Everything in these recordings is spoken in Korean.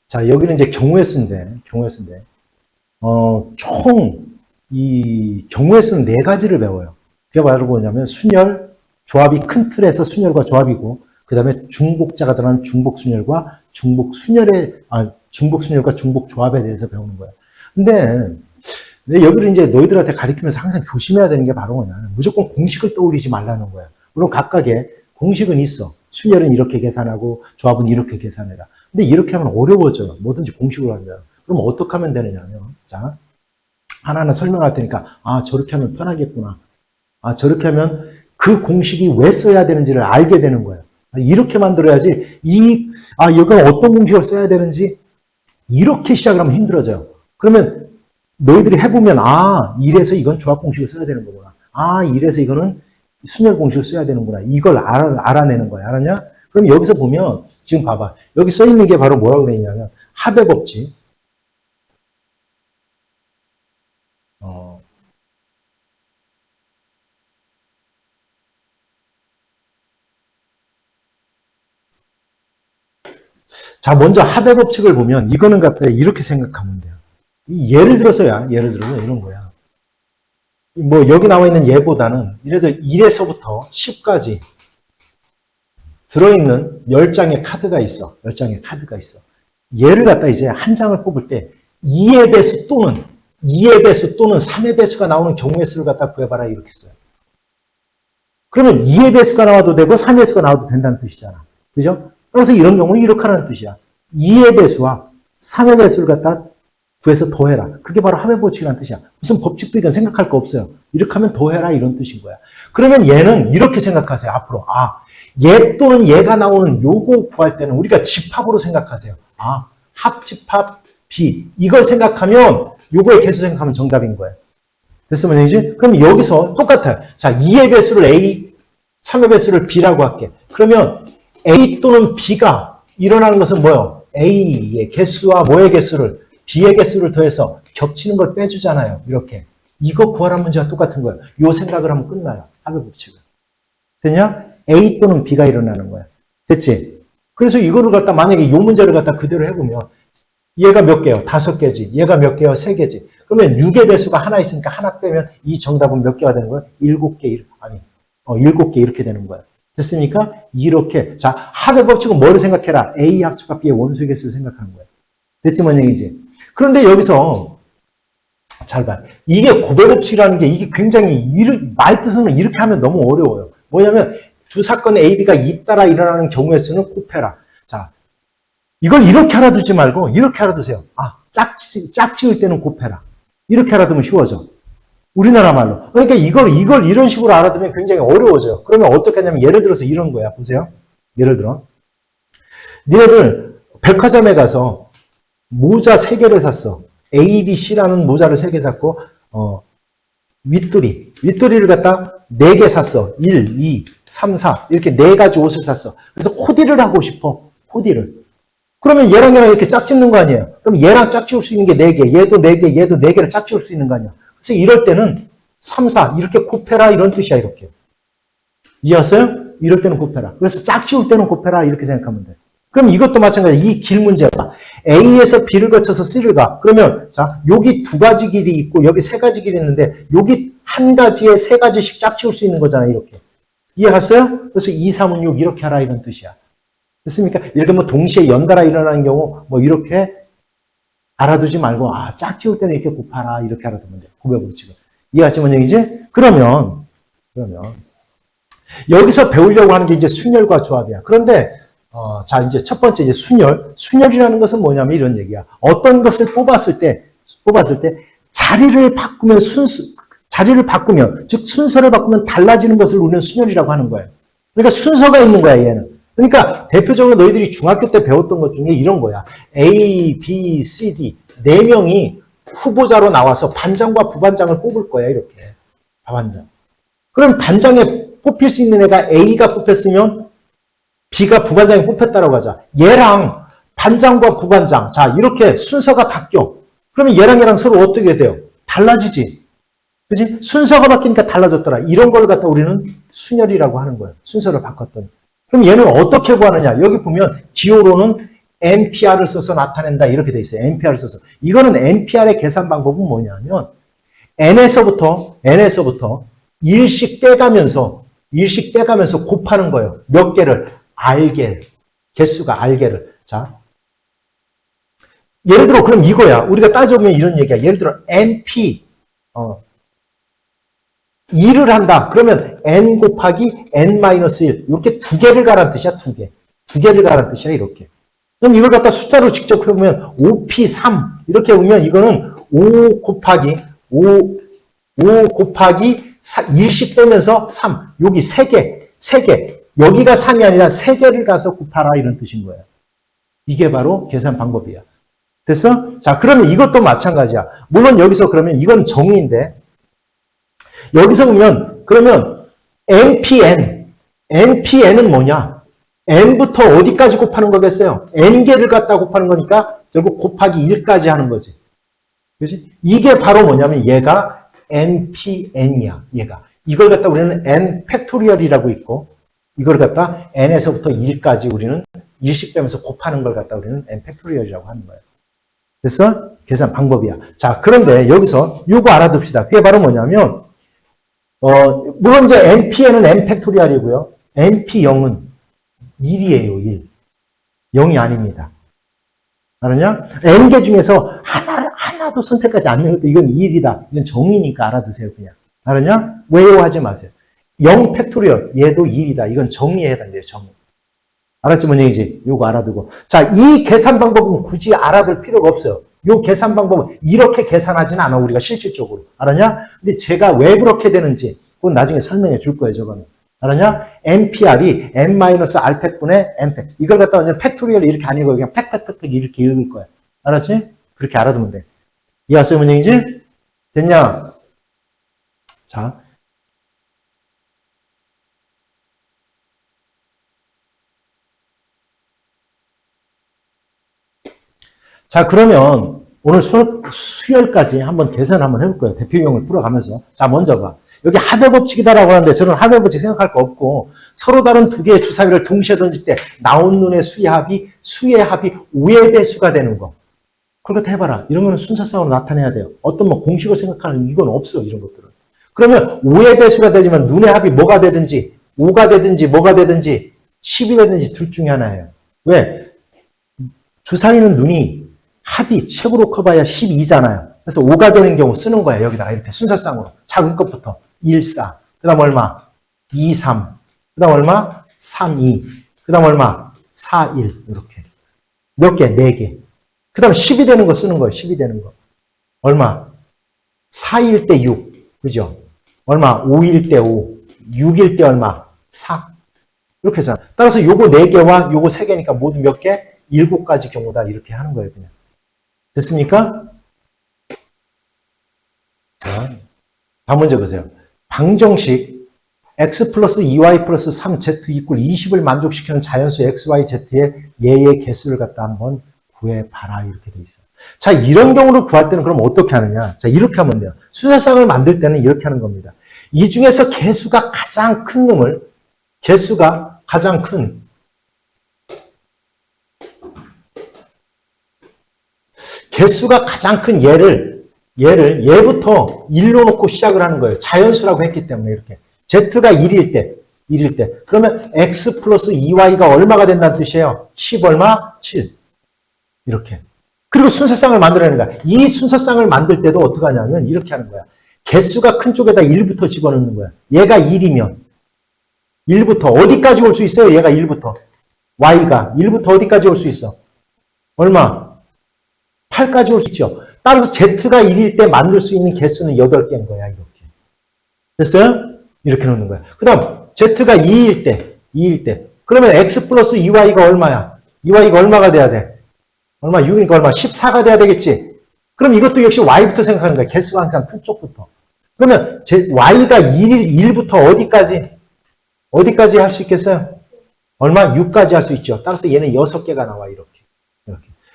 자, 여기는 이제 경우의 수인데, 총, 이 경우의 수는 네 가지를 배워요. 그게 바로 뭐냐면, 순열, 조합이 큰 틀에서 순열과 조합이고, 그 다음에 중복자가 들어간 중복순열과 중복순열과 중복조합에 대해서 배우는 거예요. 근데, 여기를 이제 너희들한테 가르치면서 항상 조심해야 되는 게 바로 뭐냐. 무조건 공식을 떠올리지 말라는 거예요. 물론 각각의 공식은 있어. 순열은 이렇게 계산하고, 조합은 이렇게 계산해라. 근데 이렇게 하면 어려워져요. 뭐든지 공식으로 하면. 그럼 어떻게 하면 되느냐면, 자, 하나하나 설명할 테니까, 아, 저렇게 하면 편하겠구나. 아, 저렇게 하면 그 공식이 왜 써야 되는지를 알게 되는 거예요. 이렇게 만들어야지, 여기는 어떤 공식을 써야 되는지, 이렇게 시작을 하면 힘들어져요. 그러면 너희들이 해보면, 아, 이래서 이건 조합 공식을 써야 되는 거구나. 아, 이래서 이거는 순열 공식을 써야 되는구나. 이걸 알아내는 거야. 알았냐? 그럼 여기서 보면, 지금 봐봐. 여기 써 있는 게 바로 뭐라고 되어 있냐면, 합의 법칙. 자, 먼저 합의 법칙을 보면, 이거는 갖다 이렇게 생각하면 돼요. 예를 들어서야, 이런 거야. 뭐, 여기 나와 있는 예보다는, 이래도 1에서부터 10까지 들어있는 10장의 카드가 있어. 10장의 카드가 있어. 얘를 갖다 이제 한 장을 뽑을 때 2의 배수 또는 3의 배수가 나오는 경우의 수를 갖다 구해봐라 이렇게 써요. 그러면 2의 배수가 나와도 되고 3의 배수가 나와도 된다는 뜻이잖아. 그죠? 따라서 이런 경우는 이렇게 하라는 뜻이야. 2의 배수와 3의 배수를 갖다 구해서 더해라. 그게 바로 합의 법칙이라는 뜻이야. 무슨 법칙도 이건 생각할 거 없어요. 이렇게 하면 더해라 이런 뜻인 거야. 그러면 얘는 이렇게 생각하세요. 앞으로. 얘 또는 얘가 나오는 요거 구할 때는 우리가 집합으로 생각하세요. 합집합 B. 이걸 생각하면 요거의 개수 생각하면 정답인 거예요. 됐으면 이제 그럼 여기서 똑같아요. 자, 2의 배수를 A, 3의 배수를 B라고 할게. 그러면 A 또는 B가 일어나는 것은 뭐예요? A의 개수와 뭐의 개수를 B의 개수를 더해서 겹치는 걸 빼주잖아요. 이렇게. 이거 구하라는 문제가 똑같은 거예요. 요 생각을 하면 끝나요. 합의 법칙을. 됐냐? A 또는 B가 일어나는 거야. 됐지? 그래서 이거를 갖다 만약에 이 문제를 갖다 그대로 해보면 얘가 몇 개요? 5개지. 얘가 몇 개요? 3개지. 그러면 6의 배수가 하나 있으니까 하나 빼면 이 정답은 몇 개가 되는 거야? 7개, 7개 이렇게 되는 거야. 됐습니까? 이렇게. 자, 합의 법칙은 뭐를 생각해라? A 합집합 B의 원소의 개수를 생각하는 거야. 됐지, 뭔 얘기지? 그런데 여기서 잘 봐. 이게 고백 법칙이라는 게 이게 굉장히 말 뜻은 이렇게 하면 너무 어려워요. 뭐냐면 두 사건 A, B가 잇따라 일어나는 경우의 수는 곱해라. 자, 이걸 이렇게 알아두지 말고 이렇게 알아두세요. 짝 지을 때는 곱해라. 이렇게 알아두면 쉬워져. 우리나라 말로. 그러니까 이걸 이런 식으로 알아두면 굉장히 어려워져요. 그러면 어떻게 하냐면 예를 들어서 이런 거야. 보세요. 예를 들어. 니네들 백화점에 가서 모자 3개를 샀어. A, B, C라는 모자를 3개 샀고 윗도리를 갖다 4개 샀어. 1, 2, 3, 4 이렇게 4가지 옷을 샀어. 그래서 코디를 하고 싶어. 코디를. 그러면 얘랑 이렇게 짝 짓는 거 아니에요. 그럼 얘랑 짝 지을 수 있는 게 4개, 얘도 4개, 얘도 4개를 짝 지을 수 있는 거 아니야. 그래서 이럴 때는 3, 4 이렇게 곱해라 이런 뜻이야. 이렇게. 이해하세요? 이럴 때는 곱해라. 그래서 짝 지을 때는 곱해라 이렇게 생각하면 돼. 그럼 이것도 마찬가지야. 이 길 문제가 A에서 B를 거쳐서 C를 가. 그러면 자 여기 2가지 길이 있고 여기 3가지 길이 있는데 여기 한 가지에 3가지씩 짝 지을 수 있는 거잖아요. 이렇게. 이해했어요? 그래서 2, 3은 6 이렇게 하라 이런 뜻이야. 됐습니까? 이렇게 뭐 동시에 연달아 일어나는 경우 뭐 이렇게 알아두지 말고 짝 지울 때는 이렇게 곱하라 이렇게 알아두면 돼. 곱의 법칙은. 이해하시면 얘기지? 그러면 여기서 배우려고 하는 게 이제 순열과 조합이야. 그런데 자, 이제 첫 번째, 이제 순열이라는 것은 뭐냐면 이런 얘기야. 어떤 것을 뽑았을 때, 자리를 바꾸면, 즉, 순서를 바꾸면 달라지는 것을 우리는 순열이라고 하는 거예요. 그러니까 순서가 있는 거야, 얘는. 그러니까 대표적으로 너희들이 중학교 때 배웠던 것 중에 이런 거야. A, B, C, D. 4명이 후보자로 나와서 반장과 부반장을 뽑을 거야, 이렇게. 반장. 그럼 반장에 뽑힐 수 있는 애가 A가 뽑혔으면 B가 부반장이 뽑혔다라고 하자. 얘랑 반장과 부반장. 자, 이렇게 순서가 바뀌어. 그러면 얘랑 서로 어떻게 돼요? 달라지지. 그지? 순서가 바뀌니까 달라졌더라. 이런 걸 갖다 우리는 순열이라고 하는 거예요. 순서를 바꿨더니. 그럼 얘는 어떻게 구하느냐? 여기 보면 기호로는 NPR을 써서 나타낸다. 이렇게 돼 있어요. NPR을 써서. 이거는 NPR의 계산 방법은 뭐냐면 N에서부터 일씩 떼가면서 곱하는 거예요. 몇 개를? R개. 개수가 R개를. 자, 예를 들어 그럼 이거야. 우리가 따져보면 이런 얘기야. 예를 들어 NP 2를 한다. 그러면 N 곱하기 N-1 이렇게 두 개를 가라는 뜻이야. 두 개를 가라는 뜻이야. 이렇게. 그럼 이걸 갖다 숫자로 직접 해보면 5P3 이렇게 보면 이거는 5 곱하기 1씩 빼면서 3. 여기 3개. 여기가 3이 아니라 3개를 가서 곱하라 이런 뜻인 거예요. 이게 바로 계산 방법이야. 됐어? 자, 그러면 이것도 마찬가지야. 물론 여기서 그러면 이건 정의인데 여기서 보면 그러면 NPN은 뭐냐? N부터 어디까지 곱하는 거겠어요? N개를 갖다 곱하는 거니까 결국 곱하기 1까지 하는 거지. 그렇지? 이게 바로 뭐냐면 얘가 NPN이야. 얘가. 이걸 갖다 우리는 N 팩토리얼이라고 있고 이걸 갖다 N에서부터 1까지 우리는 1씩 빼면서 곱하는 걸 갖다 우리는 N 팩토리얼이라고 하는 거예요. 그래서 계산 방법이야. 자, 그런데 여기서 요거 알아둡시다. 그게 바로 뭐냐면 물론 이제 NPN은 N 팩토리얼이고요. NP0은 1이에요. 1. 0이 아닙니다. 알았냐? N개 중에서 하나도 선택하지 않는 것도 이건 1이다. 이건 정의니까 알아두세요. 그냥. 알았냐? 외워하지 마세요. 0 팩토리얼 얘도 1이다. 이건 정의에 해당돼요. 정의. 알았지? 뭔 얘기지? 요거 알아두고. 자, 이 계산 방법은 굳이 알아둘 필요가 없어요. 요 계산 방법은 이렇게 계산하지는 않아. 우리가 실질적으로. 알았냐? 근데 제가 왜 그렇게 되는지 그건 나중에 설명해 줄 거예요. 저거는. 알았냐? NPR이 N-R팩분의 N팩. 이걸 갖다 완전 팩토리얼 이렇게 안 읽어요. 그냥 팩 이렇게 읽을 거야. 알았지? 그렇게 알아두면 돼. 이해했어요? 뭔 얘기지? 됐냐? 자. 자, 그러면 오늘 수열까지 한번 계산 한번 해볼 거예요. 대표형을 풀어가면서. 자, 먼저 봐. 여기 합의법칙이다라고 하는데 저는 합의법칙 생각할 거 없고 서로 다른 두 개의 주사위를 동시에 던질 때 나온 눈의 수의 합이 5의 배수가 되는 거. 그걸 갖다 해봐라. 이런 거는 순서상으로 나타내야 돼요. 어떤 뭐 공식을 생각하는 이건 없어. 이런 것들은. 그러면 5의 배수가 되려면 눈의 합이 뭐가 되든지 5가 되든지 뭐가 되든지 10이 되든지 둘 중에 하나예요. 왜? 주사위는 눈이 합이 최고로 커봐야 12잖아요. 그래서 5가 되는 경우 쓰는 거야. 여기다가 이렇게 순서상으로. 작은 것부터 1, 4. 그 다음 얼마? 2, 3. 그 다음 얼마? 3, 2. 그 다음 얼마? 4, 1. 이렇게. 몇 개? 4개. 그 다음 10이 되는 거 쓰는 거예요. 10이 되는 거. 얼마? 4일 때 6. 그죠? 얼마? 5일 때 5. 6일 때 얼마? 4. 이렇게 해서. 따라서 요거 4개와 요거 3개니까 모두 몇 개? 7가지 경우다. 이렇게 하는 거예요. 그냥. 됐습니까? 자, 다음 문제 보세요. 방정식 x 플러스 2y 플러스 3z 이퀄 20을 만족시키는 자연수 x, y, z의 얘의 개수를 갖다 한번 구해봐라. 이렇게 돼 있어요. 자, 이런 경우를 구할 때는 그럼 어떻게 하느냐? 자, 이렇게 하면 돼요. 수열상을 만들 때는 이렇게 하는 겁니다. 이 중에서 개수가 가장 큰 놈을, 개수가 가장 큰 얘부터 1로 놓고 시작을 하는 거예요. 자연수라고 했기 때문에 이렇게. z가 1일 때. 그러면 x 플러스 2y가 얼마가 된다는 뜻이에요? 10 얼마? 7. 이렇게. 그리고 순서상을 만들어내는 거야. 이 순서상을 만들 때도 어떻게 하냐면 이렇게 하는 거야. 개수가 큰 쪽에다 1부터 집어넣는 거야. 얘가 1이면 1부터 어디까지 올 수 있어요? 얘가 1부터. y가 1부터 어디까지 올 수 있어? 얼마? 8까지 올 수 있죠. 따라서 z가 1일 때 만들 수 있는 개수는 8개인 거야. 이렇게. 됐어요? 이렇게 놓는 거야. 그 다음 z가 2일 때. 그러면 x 플러스 2y가 얼마야? 2y가 얼마가 돼야 돼? 얼마? 6이니까 얼마? 14가 돼야 되겠지. 그럼 이것도 역시 y부터 생각하는 거야. 개수가 항상 큰 쪽부터. 그러면 y가 1부터 어디까지 할 수 있겠어요? 얼마? 6까지 할 수 있죠. 따라서 얘는 6개가 나와. 이렇게.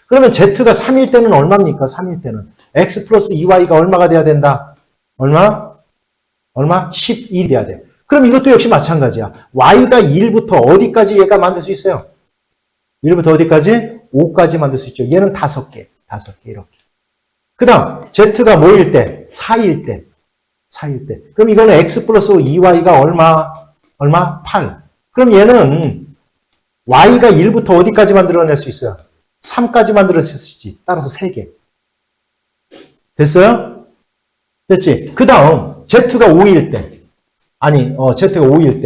그러면 z가 3일 때는 얼마입니까? 3일 때는. x 플러스 2y가 얼마가 돼야 된다? 얼마? 11이 돼야 돼. 그럼 이것도 역시 마찬가지야. y가 1부터 어디까지 얘가 만들 수 있어요? 1부터 어디까지? 5까지 만들 수 있죠. 얘는 5개 이렇게. 그 다음 Z가 뭐일 때? 4일 때. 그럼 이거는 X 플러스 2Y가 얼마? 8. 그럼 얘는 Y가 1부터 어디까지 만들어낼 수 있어요? 3까지 만들어낼 수 있지. 따라서 3개. 됐어요? 됐지? 그 다음 Z가 5일 때. Z가 5일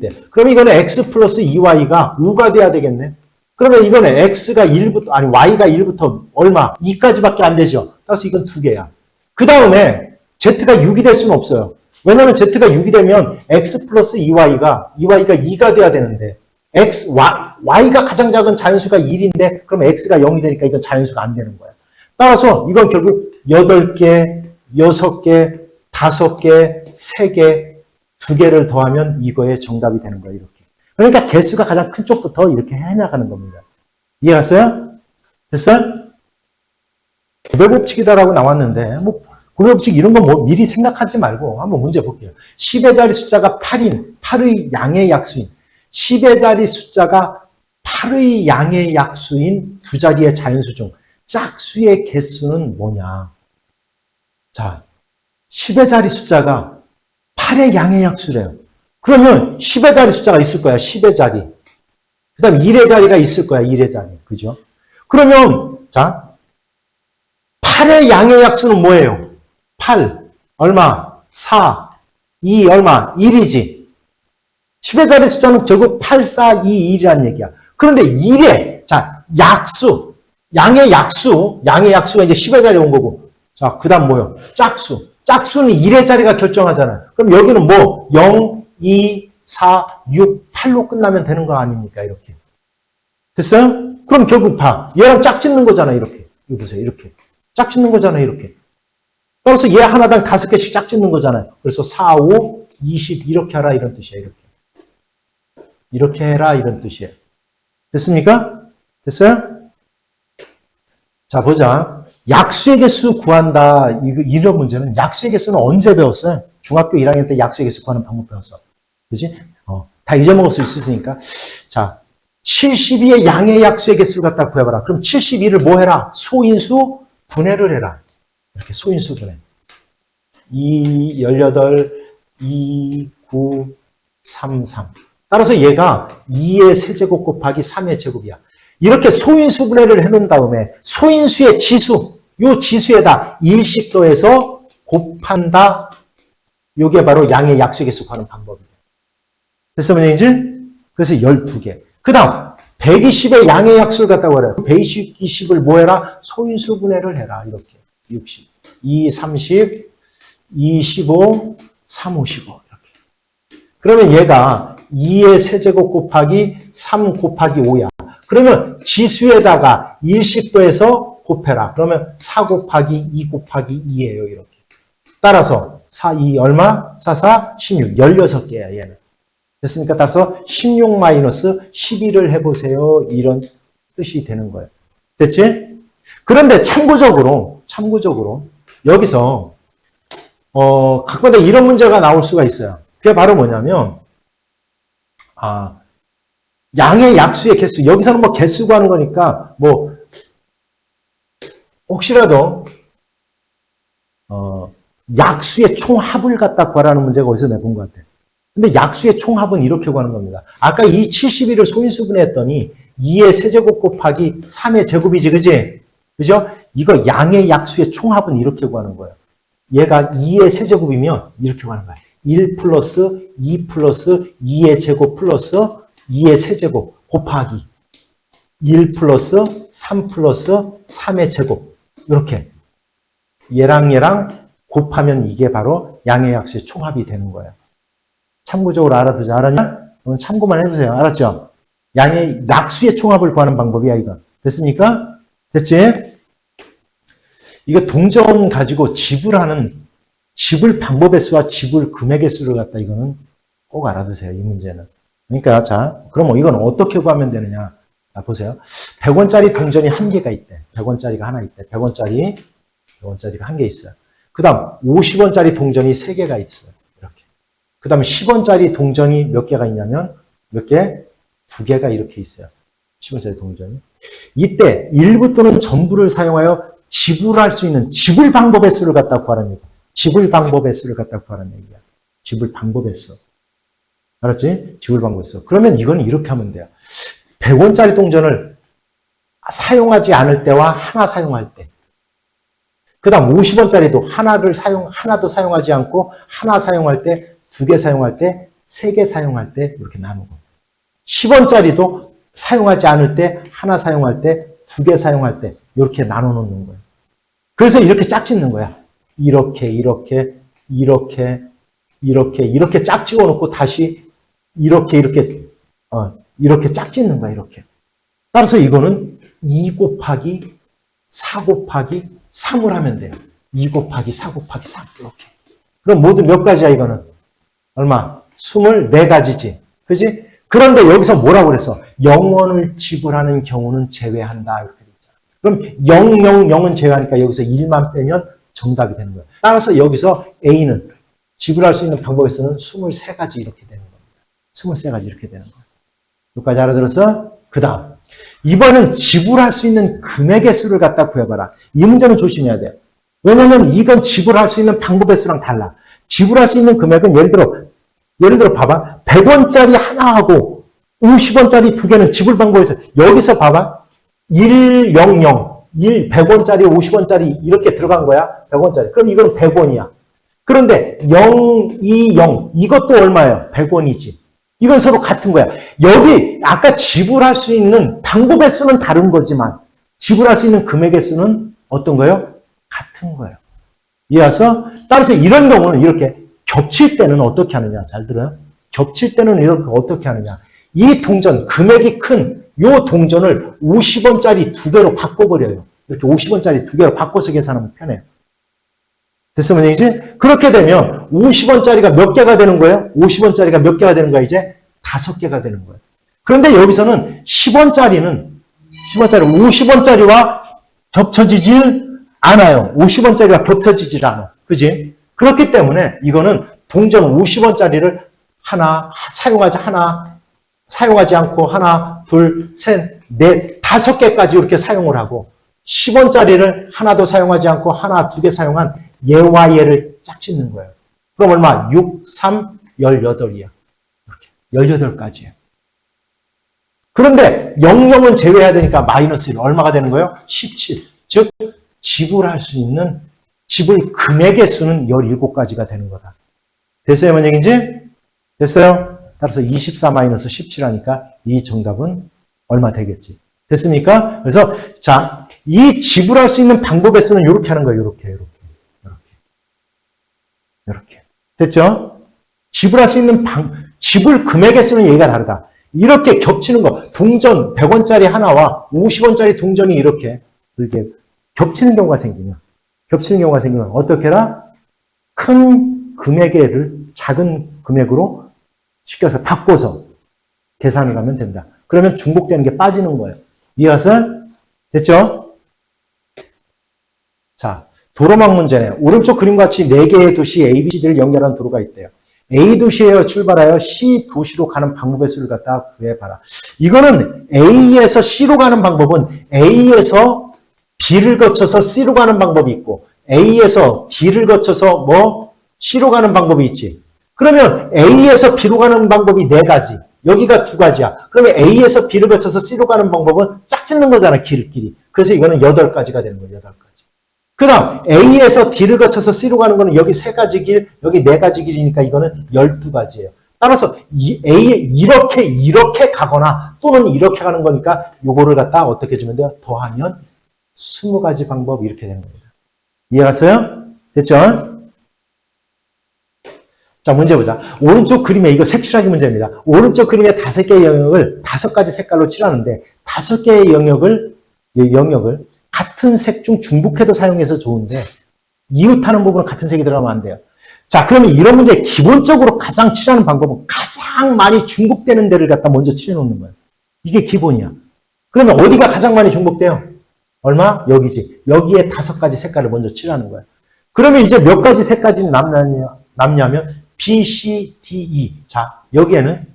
때. 그럼 이거는 X 플러스 2Y가 5가 돼야 되겠네. 그러면 이거는 Y가 1부터 얼마? 2까지밖에 안 되죠. 따라서 이건 2개야. 그 다음에 Z가 6이 될 수는 없어요. 왜냐하면 Z가 6이 되면 X 플러스 2Y가 2가 돼야 되는데 Y가 가장 작은 자연수가 1인데 그럼 X가 0이 되니까 이건 자연수가 안 되는 거야. 따라서 이건 결국 8개, 6개, 5개, 3개, 2개를 더하면 이거의 정답이 되는 거야. 이렇게. 그러니까 개수가 가장 큰 쪽부터 이렇게 해나가는 겁니다. 이해갔어요? 됐어요? 구배법칙이다라고 나왔는데 구배법칙 이런 거 미리 생각하지 말고 한번 문제 볼게요. 10의 자리 숫자가 8인 8의 양의 약수인 10의 자리 숫자가 8의 양의 약수인 두 자리의 자연수 중 짝수의 개수는 뭐냐? 자, 10의 자리 숫자가 8의 양의 약수래요. 그러면 10의 자리 숫자가 있을 거야. 10의 자리. 그 다음 1의 자리가 있을 거야. 1의 자리. 그죠? 그러면 자 8의 양의 약수는 뭐예요? 8 얼마? 4 2 얼마? 1이지. 10의 자리 숫자는 결국 8, 4, 2, 1이라는 얘기야. 그런데 1의 약수 양의 약수가 이제 10의 자리에 온 거고 자, 그 다음 뭐요? 짝수는 1의 자리가 결정하잖아요. 그럼 여기는 뭐 0, 2, 4, 6, 8로 끝나면 되는 거 아닙니까? 이렇게. 됐어요? 그럼 결국 봐. 얘랑 짝짓는 거잖아. 이렇게. 이거 보세요. 이렇게. 짝짓는 거잖아요. 이렇게. 따라서 얘 하나당 5개씩 짝짓는 거잖아요. 그래서 4, 5, 20 이렇게 하라 이런 뜻이야. 이렇게 해라 이런 뜻이에요. 됐습니까? 됐어요? 자, 보자. 약수의 개수 구한다. 이런 문제는 약수의 개수는 언제 배웠어요? 중학교 1학년 때 약수의 개수 구하는 방법 배웠어. 그지? 다 잊어먹을 수 있으니까. 자, 72의 양의 약수의 개수를 갖다 구해봐라. 그럼 72를 뭐 해라? 소인수 분해를 해라. 이렇게 소인수 분해. 2, 18, 2, 9, 3, 3. 따라서 얘가 2의 세제곱 곱하기 3의 제곱이야. 이렇게 소인수 분해를 해놓은 다음에 소인수의 지수, 요 지수에다 일씩 더해서 곱한다. 요게 바로 양의 약수의 개수 구하는 방법이에요. 됐어, 문제인지? 그래서 12개. 그 다음 120의 양의 약수를 갖다고 그래요. 120을 뭐 해라? 소인수 분해를 해라. 이렇게 60, 2, 30, 2, 15, 3, 55 이렇게. 그러면 얘가 2의 세제곱 곱하기 3 곱하기 5야. 그러면 지수에다가 일씩 더해서 곱해라. 그러면 4 곱하기 2 곱하기 2예요. 이렇게. 따라서 4, 2 얼마? 4, 4, 16. 16개야 얘는. 됐습니까? 따라서 16 마이너스 12를 해보세요. 이런 뜻이 되는 거예요. 됐지? 그런데 참고적으로 여기서 각마다 이런 문제가 나올 수가 있어요. 그게 바로 뭐냐면 양의 약수의 개수. 여기서는 뭐 개수 구하는 거니까 뭐 혹시라도 약수의 총합을 갖다 구하라는 문제가 어디서 내본 것 같아요. 근데 약수의 총합은 이렇게 구하는 겁니다. 아까 이 71을 소인수분해 했더니 2의 세제곱 곱하기 3의 제곱이지, 그지? 그죠? 이거 양의 약수의 총합은 이렇게 구하는 거예요. 얘가 2의 세제곱이면 이렇게 구하는 거야. 1 플러스 2 플러스 2의 제곱 플러스 2의 세제곱 곱하기 1 플러스 3 플러스 3의 제곱. 이렇게. 얘랑 곱하면 이게 바로 양의 약수의 총합이 되는 거예요. 참고적으로 알아두자. 알았냐? 참고만 해주세요. 알았죠? 양의 약수의 총합을 구하는 방법이야, 이거. 됐습니까? 됐지? 이거 동전 가지고 지불 방법의 수와 지불 금액의 수를 갖다 이거는 꼭 알아두세요, 이 문제는. 그러니까, 자, 그럼 이건 어떻게 구하면 되느냐? 자, 보세요. 100원짜리 동전이 한 개가 있대. 100원짜리가 하나 있대. 100원짜리가 한 개 있어요. 그 다음, 50원짜리 동전이 3개가 있어요. 이렇게. 그 다음에 10원짜리 동전이 몇 개가 있냐면, 몇 개? 2개가 이렇게 있어요. 10원짜리 동전이. 이때 일부 또는 전부를 사용하여 지불할 수 있는 지불 방법의 수를 갖다 구하라는 얘기야. 지불 방법의 수를 갖다 구하라는 얘기야. 지불 방법의 수. 알았지? 지불 방법의 수. 그러면 이건 이렇게 하면 돼요. 100원짜리 동전을 사용하지 않을 때와 하나 사용할 때. 그 다음 50원짜리도 하나도 사용하지 않고 하나 사용할 때, 2개 사용할 때, 3개 사용할 때 이렇게 나누고. 10원짜리도 사용하지 않을 때, 하나 사용할 때, 2개 사용할 때 이렇게 나눠 놓는 거예요. 그래서 이렇게 짝짓는 거야. 이렇게 짝찍어 놓고 다시 이렇게 짝짓는 거야. 이렇게. 따라서 이거는 2 곱하기 4 곱하기 3을 하면 돼요. 2 곱하기 4 곱하기 3 이렇게. 그럼 모두 몇 가지야 이거는? 얼마? 24가지지. 그지? 그런데 여기서 뭐라고 그랬어? 0원을 지불하는 경우는 제외한다. 이렇게 됐잖아. 그럼 000은 제외하니까 여기서 1만 빼면 정답이 되는 거야. 따라서 여기서 A는 지불할 수 있는 방법에서는 23가지 이렇게 되는 겁니다. 23가지 이렇게 되는 거야. 여기까지 알아들었어? 그 다음. 이번엔 지불할 수 있는 금액의 수를 갖다 구해봐라. 이 문제는 조심해야 돼요. 왜냐면 이건 지불할 수 있는 방법의 수랑 달라. 지불할 수 있는 금액은 예를 들어 봐봐. 100원짜리 하나하고 50원짜리 2개는 지불 방법에서 여기서 봐봐. 100, 100원짜리, 50원짜리 이렇게 들어간 거야. 100원짜리. 그럼 이건 100원이야. 그런데 0, 2, 0 이것도 얼마예요? 100원이지. 이건 서로 같은 거야. 여기 아까 지불할 수 있는 방법의 수는 다른 거지만 지불할 수 있는 금액의 수는 어떤 거예요? 같은 거예요. 이어서 따라서 이런 경우는 이렇게 겹칠 때는 어떻게 하느냐. 잘 들어요? 겹칠 때는 이렇게 어떻게 하느냐. 이 동전, 금액이 큰 이 동전을 50원짜리 2개로 바꿔버려요. 이렇게 50원짜리 2개로 바꿔서 계산하면 편해요. 됐으면 얘기지? 그렇게 되면 50원짜리가 몇 개가 되는 거예요? 50원짜리가 몇 개가 되는 거야? 이제 5개가 되는 거예요. 그런데 여기서는 10원짜리는 50원짜리와 겹쳐지질 않아요. 50원짜리가 겹쳐지질 않아. 그지? 그렇기 때문에 이거는 동전 50원짜리를 사용하지 않고 하나, 둘, 셋, 넷, 5개까지 이렇게 사용을 하고 10원짜리를 하나도 사용하지 않고 하나, 2개 사용한 얘와 얘를 짝짓는 거예요. 그럼 얼마? 6, 3, 18이야. 이렇게. 18가지예요. 그런데 00은 제외해야 되니까 마이너스 1. 얼마가 되는 거예요? 17. 즉, 지불할 수 있는 지불 금액의 수는 17가지가 되는 거다. 됐어요? 뭔 얘기인지? 됐어요? 따라서 24-17 하니까 이 정답은 얼마 되겠지. 됐습니까? 그래서 자, 이 지불할 수 있는 방법의 수는 이렇게 하는 거예요. 이렇게. 됐죠? 지불할 수 있는 지불 금액의 수는 얘가 다르다. 이렇게 겹치는 거. 동전 100원짜리 하나와 50원짜리 동전이 이렇게 겹치는 경우가 생기면 어떻게 해라? 큰 금액을 작은 금액으로 시켜서 바꿔서 계산을 하면 된다. 그러면 중복되는 게 빠지는 거예요. 이해하세요? 됐죠? 자, 도로망 문제네. 오른쪽 그림과 같이 4개의 도시 A, B, C를 연결하는 도로가 있대요. A 도시에 출발하여 C 도시로 가는 방법의 수를 갖다 구해봐라. 이거는 A에서 C로 가는 방법은 A에서 B를 거쳐서 C로 가는 방법이 있고 A에서 D를 거쳐서 C로 가는 방법이 있지. 그러면 A에서 B로 가는 방법이 4가지. 여기가 2가지야. 그러면 A에서 B를 거쳐서 C로 가는 방법은 짝짓는 거잖아, 길끼리. 그래서 이거는 8가지가 되는 거예요, 8가지. 그 다음, A에서 D를 거쳐서 C로 가는 거는 여기 3가지 길, 여기 4가지 길이니까 이거는 12가지예요. 따라서 이렇게 가거나 또는 이렇게 가는 거니까 요거를 갖다 어떻게 해주면 돼요? 더하면 20가지 방법 이렇게 되는 겁니다. 이해갔어요? 됐죠? 자, 문제 보자. 오른쪽 그림에 이거 색칠하기 문제입니다. 오른쪽 그림에 5개의 영역을 5가지 색깔로 칠하는데 5개의 영역을 같은 색 중 중복해도 사용해서 좋은데 이웃하는 부분은 같은 색이 들어가면 안 돼요. 자, 그러면 이런 문제 기본적으로 가장 칠하는 방법은 가장 많이 중복되는 데를 갖다 먼저 칠해 놓는 거예요. 이게 기본이야. 그러면 어디가 가장 많이 중복돼요? 얼마? 여기지. 여기에 5가지 색깔을 먼저 칠하는 거예요. 그러면 이제 몇 가지 색깔이 남냐면 B, C, D, E. 자, 여기에는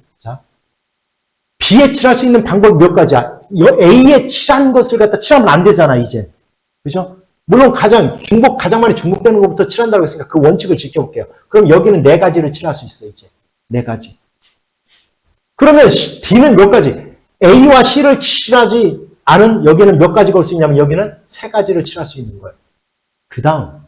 B에 칠할 수 있는 방법이 몇 가지야. A에 칠한 것을 갖다 칠하면 안 되잖아, 이제. 그죠? 물론 가장 많이 중복되는 것부터 칠한다고 했으니까 그 원칙을 지켜볼게요. 그럼 여기는 4가지를 칠할 수 있어, 이제. 4가지. 그러면 D는 몇 가지? A와 C를 칠하지 않은 여기는 몇 가지가 올 수 있냐면 여기는 3가지를 칠할 수 있는 거예요. 그 다음,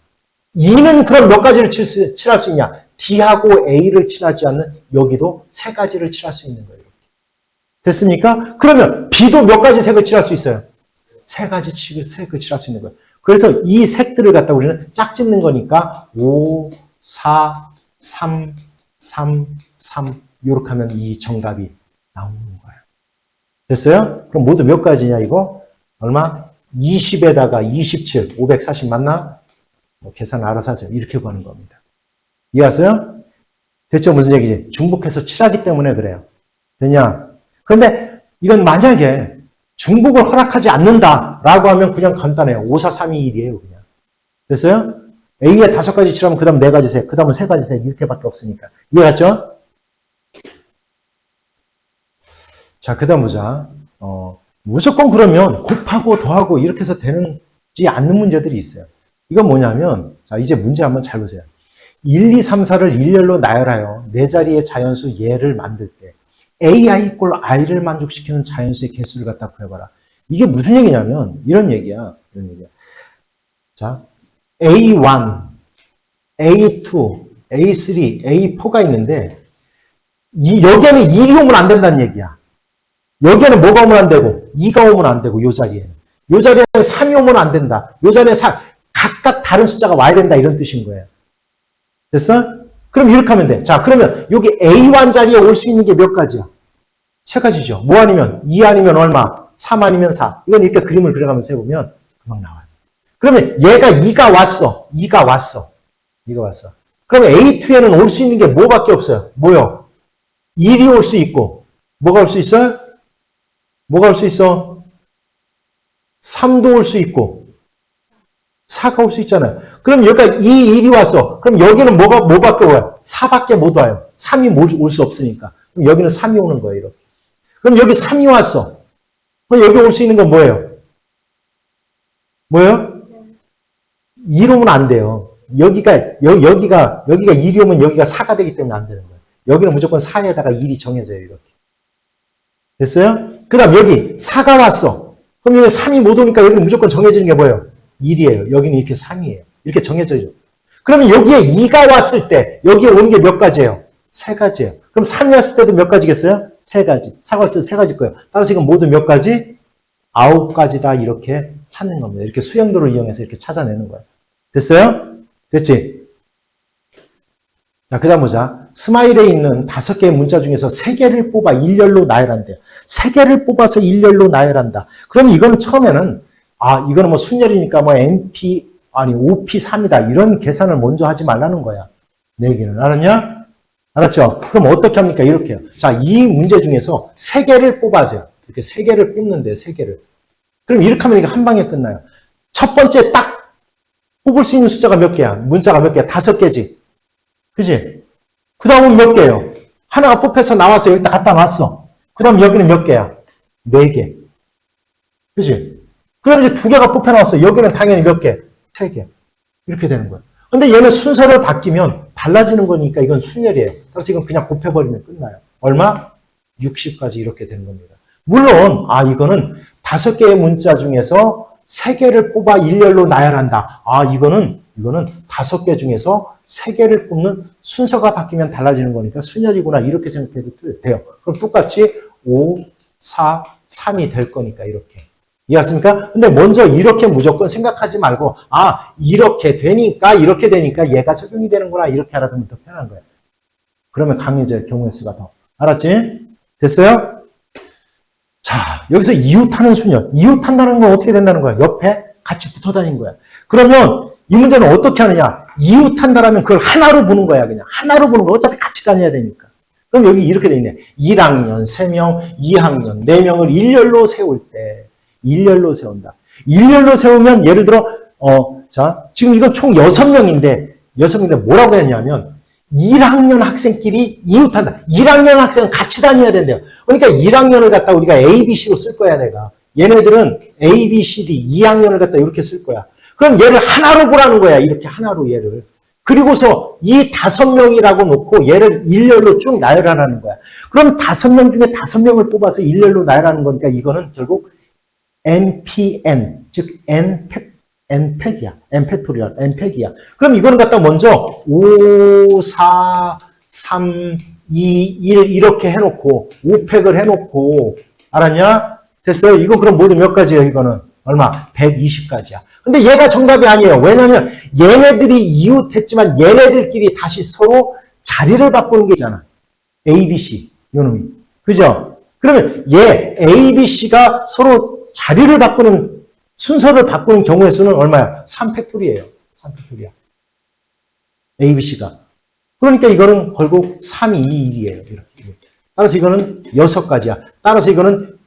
E는 그럼 몇 가지를 칠할 수 있냐? D하고 A를 칠하지 않는 여기도 3가지를 칠할 수 있는 거예요. 됐습니까? 그러면 B도 몇 가지 색을 칠할 수 있어요? 3가지 색을 칠할 수 있는 거예요. 그래서 이 색들을 갖다 우리는 짝짓는 거니까 5, 4, 3, 3, 3 이렇게 하면 이 정답이 나오는 거예요. 됐어요? 그럼 모두 몇 가지냐 이거? 얼마? 20에다가 27, 540 맞나? 계산 알아서 하세요. 이렇게 구하는 겁니다. 이해하세요? 대체 무슨 얘기지? 중복해서 칠하기 때문에 그래요. 되냐? 그런데 이건 만약에 중복을 허락하지 않는다라고 하면 그냥 간단해요. 5, 4, 3, 2, 1이에요. 그냥. 됐어요? A에 5가지 칠하면 그 다음 4가지 색, 그 다음은 3가지 색 이렇게밖에 없으니까. 이해갔죠? 자, 그 다음 보자. 무조건 그러면 곱하고 더하고 이렇게 해서 되는지 않는 문제들이 있어요. 이건 뭐냐면 자 이제 문제 한번 잘 보세요. 1, 2, 3, 4를 일렬로 나열하여 4자리의 자연수 얘를 만들 때 AI 꼴 I를 만족시키는 자연수의 개수를 갖다 구해봐라. 이게 무슨 얘기냐면 이런 얘기야. 자, A1, A2, A3, A4가 있는데 여기에는 1이 오면 안 된다는 얘기야. 여기에는 뭐가 오면 안 되고 2가 오면 안 되고 요 자리에는. 요 자리에는 3이 오면 안 된다. 요 자리에 각각 다른 숫자가 와야 된다 이런 뜻인 거예요. 됐어? 그럼 이렇게 하면 돼. 자, 그러면 여기 A1 자리에 올 수 있는 게 몇 가지야? 3가지죠. 뭐 아니면 2 아니면 얼마? 3 아니면 4. 이건 이렇게 그림을 그려가면서 해보면 금방 나와요. 그러면 얘가 2가 왔어. 2가 왔어. 그러면 A2에는 올 수 있는 게 뭐밖에 없어요? 뭐요? 1이 올 수 있고 뭐가 올 수 있어요? 뭐가 올 수 있어? 3도 올 수 있고 4가 올 수 있잖아요. 그럼 여기가 2, 1이 왔어. 그럼 여기는 뭐밖에 와요? 4밖에 못 와요. 3이 올 수 없으니까. 그럼 여기는 3이 오는 거예요. 이렇게. 그럼 여기 3이 왔어. 그럼 여기 올 수 있는 건 뭐예요? 뭐예요? 2 오면 안 돼요. 여기가 1이 오면 여기가 4가 되기 때문에 안 되는 거예요. 여기는 무조건 4에다가 1이 정해져요. 이렇게. 됐어요? 그 다음 여기 4가 왔어. 그럼 여기 3이 못 오니까 여기는 무조건 정해지는 게 뭐예요? 1이에요. 여기는 이렇게 3이에요. 이렇게 정해져요. 그러면 여기에 2가 왔을 때 여기에 오는 게 몇 가지예요? 3가지예요. 그럼 3이 왔을 때도 몇 가지겠어요? 3가지. 4가 왔을 때 3가지일 거예요. 따라서 이건 모두 몇 가지? 9가지다 이렇게 찾는 겁니다. 이렇게 수영도를 이용해서 이렇게 찾아내는 거예요. 됐어요? 됐지? 자, 그 다음 보자. 스마일에 있는 5개의 문자 중에서 3개를 뽑아 일렬로 나열한대요. 3개를 뽑아서 일렬로 나열한다. 그럼 이거는 처음에는 이거는 뭐 순열이니까 뭐 OP3이다. 이런 계산을 먼저 하지 말라는 거야. 내 얘기는. 알았냐? 알았죠? 그럼 어떻게 합니까? 이렇게 해요. 자, 이 문제 중에서 3개를 뽑아세요. 이렇게 3개를 뽑는데 3개를. 그럼 이렇게 하면 이게 한 방에 끝나요. 첫 번째 딱 뽑을 수 있는 숫자가 몇 개야? 문자가 몇 개야? 5개지. 그지? 그 다음은 몇 개예요? 하나가 뽑혀서 나와서 여기다 갖다 놨어. 그 다음 여기는 몇 개야? 4개. 그지? 그 다음 이제 2개가 뽑혀 나왔어. 여기는 당연히 몇 개? 3개. 이렇게 되는 거야. 근데 얘는 순서를 바뀌면 달라지는 거니까 이건 순열이에요. 그래서 이건 그냥 곱해버리면 끝나요. 얼마? 60까지 이렇게 되는 겁니다. 물론, 이거는 5개의 문자 중에서 3개를 뽑아 일렬로 나열한다. 이거는 5개 중에서 3개를 뽑는 순서가 바뀌면 달라지는 거니까 순열이구나. 이렇게 생각해도 돼요. 그럼 똑같이 5, 4, 3이 될 거니까 이렇게. 이해했습니까? 근데 먼저 이렇게 무조건 생각하지 말고 이렇게 되니까 얘가 적용이 되는구나. 이렇게 알아두면 더 편한 거예요. 그러면 강해져요. 경우의 수가 더. 알았지? 됐어요? 자, 여기서 이웃하는 순열. 이웃한다는 건 어떻게 된다는 거야? 옆에 같이 붙어 다니는 거야. 그러면 이 문제는 어떻게 하느냐? 이웃한다라면 그걸 하나로 보는 거야. 그냥 하나로 보는 거. 어차피 같이 다녀야 되니까. 그럼 여기 이렇게 돼 있네. 1학년 3명, 2학년 4명을 일렬로 세울 때 일렬로 세운다. 일렬로 세우면 예를 들어 자, 지금 이건 총 6명인데 뭐라고 했냐면 1학년 학생끼리 이웃한다. 1학년 학생은 같이 다녀야 된대요. 그러니까 1학년을 갖다 우리가 ABC로 쓸 거야, 내가. 얘네들은 A, B, C, D 2학년을 갖다 이렇게 쓸 거야. 그럼 얘를 하나로 보라는 거야. 이렇게 하나로 얘를. 그리고서 이 5명이라고 놓고 얘를 일렬로 쭉 나열하라는 거야. 그럼 5명 중에 5명을 뽑아서 일렬로 나열하는 거니까 이거는 결국 NPN, 즉 N팩이야. N팩토리얼, N팩이야. 그럼 이거는 갖다 먼저 5, 4, 3, 2, 1 이렇게 해놓고 5팩을 해놓고 알았냐? 됐어요? 이거 그럼 모두 몇 가지예요? 이거는 얼마? 120가지야. 근데 얘가 정답이 아니에요. 왜냐면 얘네들이 이웃했지만 얘네들끼리 다시 서로 자리를 바꾸는 게 있잖아. A, B, C 요놈이. 그죠? 그러면 얘 A, B, C가 서로 자리를 바꾸는 순서를 바꾸는 경우의 수는 얼마야? 3팩토리예요. 3팩토리야. A, B, C가. 그러니까 이거는 결국 3, 2, 1이에요. 이렇게. 따라서 이거는 6가지야. 따라서 이거는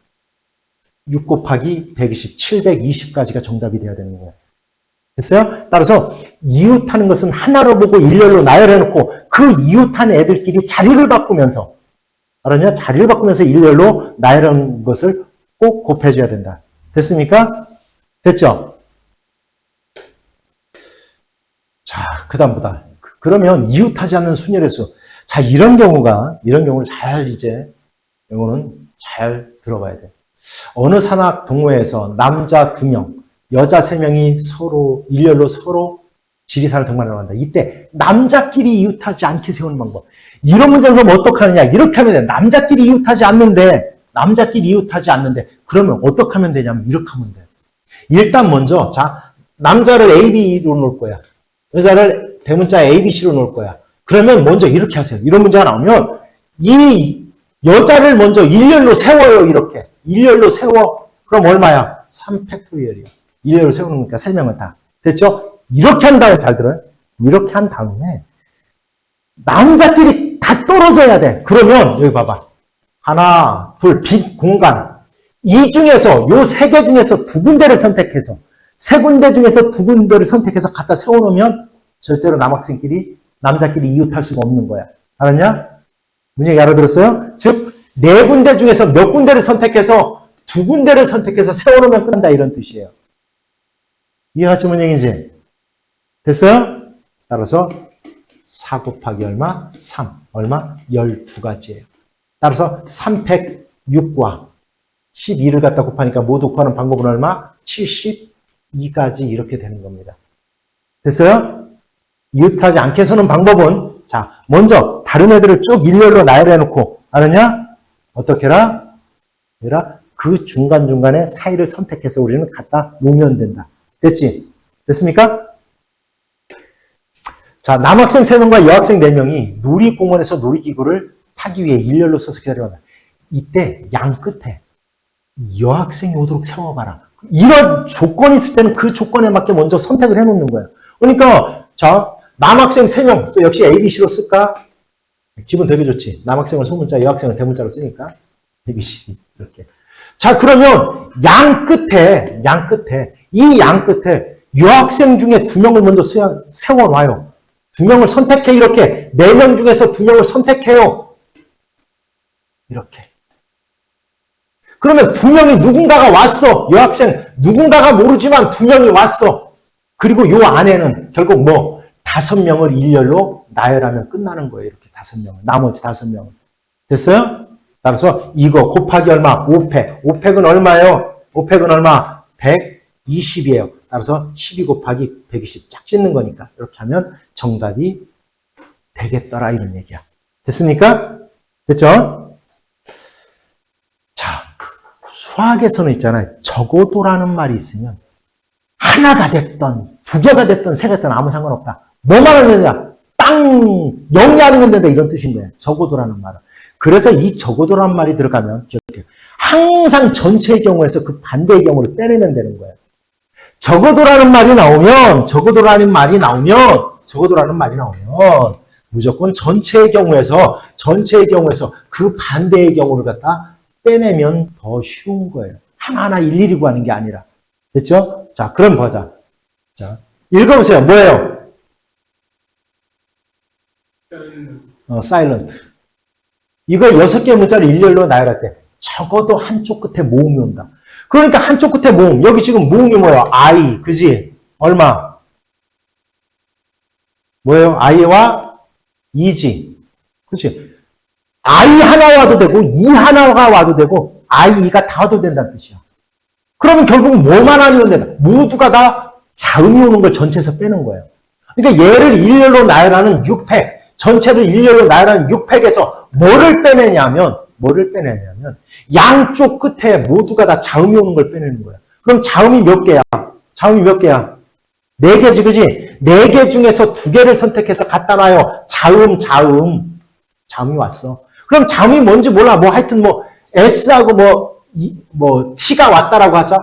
6 곱하기 120, 720까지가 정답이 돼야 되는 거예요. 됐어요? 따라서 이웃하는 것은 하나로 보고 일렬로 나열해놓고 그 이웃한 애들끼리 자리를 바꾸면서 알았냐? 자리를 바꾸면서 일렬로 나열한 것을 꼭 곱해줘야 된다. 됐습니까? 됐죠? 자, 그 다음보다. 그러면 이웃하지 않는 순열의 수. 자, 이런 경우를 잘 이거는 잘 들어봐야 돼. 어느 산악 동호회에서 남자 2명, 여자 3명이 서로, 일렬로 서로 지리산을 등반하러 간다. 이때 남자끼리 이웃하지 않게 세우는 방법. 이런 문제는 그럼 어떻게 하느냐? 이렇게 하면 돼. 남자끼리 이웃하지 않는데, 그러면 어떻게 하면 되냐면 이렇게 하면 돼. 일단 먼저, 자, 남자를 A, B로 놓을 거야. 여자를 대문자 A, B, C로 놓을 거야. 그러면 먼저 이렇게 하세요. 이런 문제가 나오면 이 여자를 먼저 일렬로 세워요. 이렇게. 일렬로 세워. 그럼 얼마야? 3팩토리얼이야. 일렬로 세우는 거니까 3명은 다. 됐죠? 이렇게 한 다음에 잘 들어요. 이렇게 한 다음에 남자끼리 다 떨어져야 돼. 그러면 여기 봐봐. 하나, 둘, 빈 공간. 이 중에서 요 3개 중에서 2군데를 선택해서 3군데 중에서 2군데를 선택해서 갖다 세워놓으면 절대로 남자끼리 이웃할 수가 없는 거야. 알았냐? 문제가 알아들었어요? 즉 4군데 중에서 몇 군데를 선택해서 2군데를 선택해서 세워놓으면 끝난다 이런 뜻이에요. 이해하시 문제인지? 됐어요? 따라서 4 곱하기 얼마? 3. 얼마? 12가지예요. 따라서 3팩 6과 12를 갖다 곱하니까 모두 구하는 방법은 얼마? 72가지 이렇게 되는 겁니다. 됐어요? 이웃하지 않게 서는 방법은 자 먼저 다른 애들을 쭉 일렬로 나열해놓고 알았냐? 어떻게 해라? 그 중간중간에 사이를 선택해서 우리는 갖다 놓으면 된다. 됐지? 됐습니까? 자, 남학생 3명과 여학생 4명이 놀이공원에서 놀이기구를 타기 위해 일렬로 서서 기다려간다. 이때 양 끝에 여학생이 오도록 세워봐라. 이런 조건이 있을 때는 그 조건에 맞게 먼저 선택을 해놓는 거예요. 그러니까 자 남학생 3명 또 역시 ABC로 쓸까? 기분 되게 좋지. 남학생을 소문자, 여학생을 대문자로 쓰니까 ABC 이렇게. 자 그러면 양 끝에 여학생 중에 2명을 먼저 세워놔요. 2명을 선택해 이렇게. 4명 중에서 2명을 선택해요. 이렇게. 그러면 2명이 누군가가 왔어. 여학생 누군가가 모르지만 2명이 왔어. 그리고 요 안에는 결국 5명을 일렬로 나열하면 끝나는 거예요. 이렇게 5명을. 나머지 5명을. 됐어요? 따라서 이거 곱하기 얼마? 5팩. 5팩은 얼마예요? 5팩은 얼마? 120이에요. 따라서 12 곱하기 120 짝 짓는 거니까 이렇게 하면 정답이 되겠더라 이런 얘기야. 됐습니까? 됐죠? 자, 수학에서는 있잖아요. 적어도라는 말이 있으면 하나가 됐던 2개가 됐던 3개가 됐던 아무 상관없다. 뭐만 하면 된다. 영이 아니면 된다 이런 뜻인 거예요. 적어도라는 말은. 그래서 이 적어도라는 말이 들어가면 기억해요. 항상 전체의 경우에서 그 반대의 경우를 빼내면 되는 거예요. 적어도라는 말이 나오면 무조건 전체의 경우에서 그 반대의 경우를 갖다 빼내면 더 쉬운 거예요. 하나하나 일일이 구하는 게 아니라. 됐죠? 자, 그럼 보자. 자, 읽어보세요. 뭐예요? silent. 이거 6개의 문자를 일렬로 나열할 때 적어도 한쪽 끝에 모음이 온다. 그러니까 한쪽 끝에 모음. 여기 지금 모음이 뭐예요? I. 그지? 얼마? 뭐예요? I와 E지. 그치? I 하나 와도 되고, E 하나가 와도 되고, I,E가 다 와도 된다는 뜻이야. 그러면 결국 뭐만 아니면 된다. 모두가 다 자음이 오는 걸 전체에서 빼는 거예요. 그러니까 얘를 일렬로 나열하는 6팩, 전체를 일렬로 나열하는 6팩에서 뭐를 빼내냐면, 양쪽 끝에 모두가 다 자음이 오는 걸 빼내는 거야. 그럼 자음이 몇 개야? 자음이 몇 개야? 4개지, 그지? 4개 중에서 2개를 선택해서 갖다 놔요. 자음이 왔어. 그럼 자음이 뭔지 몰라. 뭐 하여튼 뭐 S하고 뭐 T가 왔다라고 하자.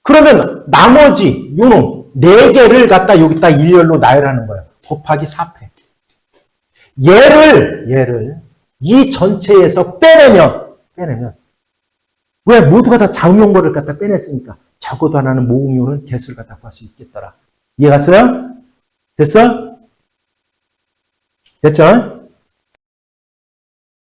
그러면 나머지 요놈 4개를 갖다 여기다 일렬로 나열하는 거예요. 곱하기 4팩. 얘를 이 전체에서 빼내면 왜 모두가 다 자음이 온 거를 갖다 빼냈으니까 적어도 하나는 모음이 오는 개수를 갖다 구할 수 있겠더라. 이해갔어요? 됐어? 됐죠?